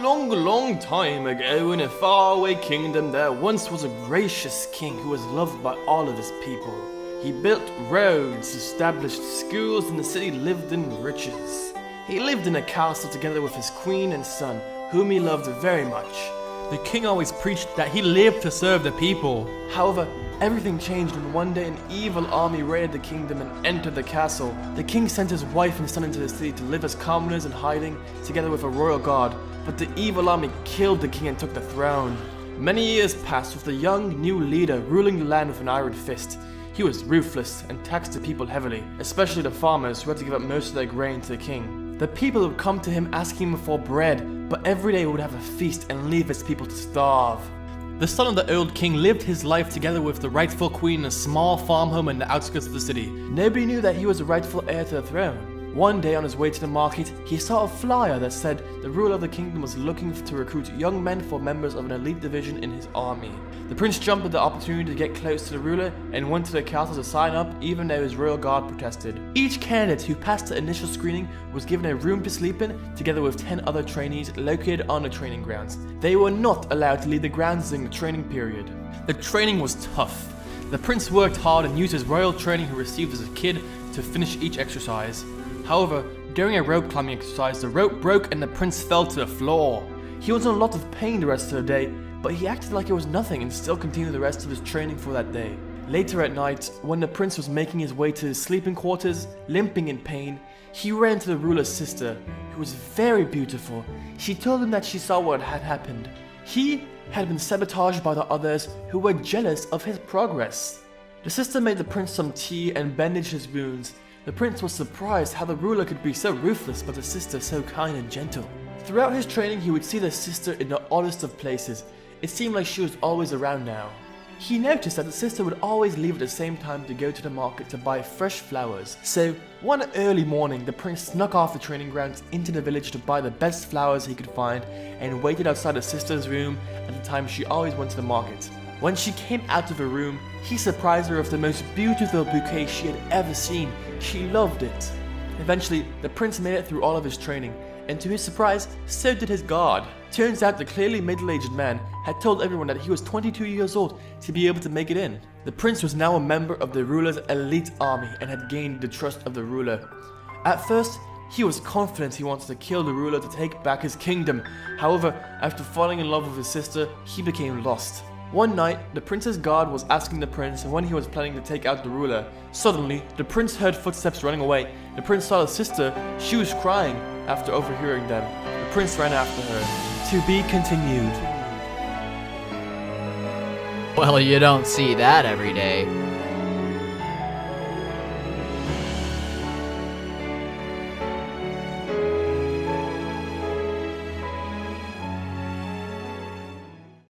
long time ago, in a faraway kingdom, there once was a gracious king who was loved by all of his people. He built roads, established schools, and the city lived in riches. He lived in a castle together with his queen and son, whom he loved very much. The king always preached that he lived to serve the people. However, everything changed when one day an evil army raided the kingdom and entered the castle. The king sent his wife and son into the city to live as commoners in hiding, together with a royal guard, but the evil army killed the king and took the throne. Many years passed with the young new leader ruling the land with an iron fist. He was ruthless and taxed the people heavily, especially the farmers who had to give up most of their grain to the king. The people would come to him asking him for bread, but every day he would have a feast and leave his people to starve. The son of the old king lived his life together with the rightful queen in a small farm home in the outskirts of the city. Nobody knew that he was the rightful heir to the throne. One day on his way to the market, he saw a flyer that said the ruler of the kingdom was looking to recruit young men for members of an elite division in his army. The prince jumped at the opportunity to get close to the ruler and went to the castle to sign up, even though his royal guard protested. Each candidate who passed the initial screening was given a room to sleep in, together with 10 other trainees located on the training grounds. They were not allowed to leave the grounds during the training period. The training was tough. The prince worked hard and used his royal training he received as a kid to finish each exercise. However, during a rope climbing exercise, the rope broke and the prince fell to the floor. He was in a lot of pain the rest of the day, but he acted like it was nothing and still continued the rest of his training for that day. Later at night, when the prince was making his way to his sleeping quarters, limping in pain, he ran to the ruler's sister, who was very beautiful. She told him that she saw what had happened. He had been sabotaged by the others who were jealous of his progress. The sister made the prince some tea and bandaged his wounds. The prince was surprised how the ruler could be so ruthless but the sister so kind and gentle. Throughout his training, he would see the sister in the oddest of places. It seemed like she was always around now. He noticed that the sister would always leave at the same time to go to the market to buy fresh flowers. So, one early morning, the prince snuck off the training grounds into the village to buy the best flowers he could find and waited outside his sister's room at the time she always went to the market. When she came out of the room, he surprised her with the most beautiful bouquet she had ever seen. She loved it. Eventually, the prince made it through all of his training, and to his surprise, so did his guard. Turns out the clearly middle-aged man had told everyone that he was 22 years old to be able to make it in. The prince was now a member of the ruler's elite army and had gained the trust of the ruler. At first, he was confident he wanted to kill the ruler to take back his kingdom. However, after falling in love with his sister, he became lost. One night, the prince's guard was asking the prince when he was planning to take out the ruler. Suddenly, the prince heard footsteps running away. The prince saw his sister. She was crying. After overhearing them, the prince ran after her. To be continued. Well, you don't see that every day.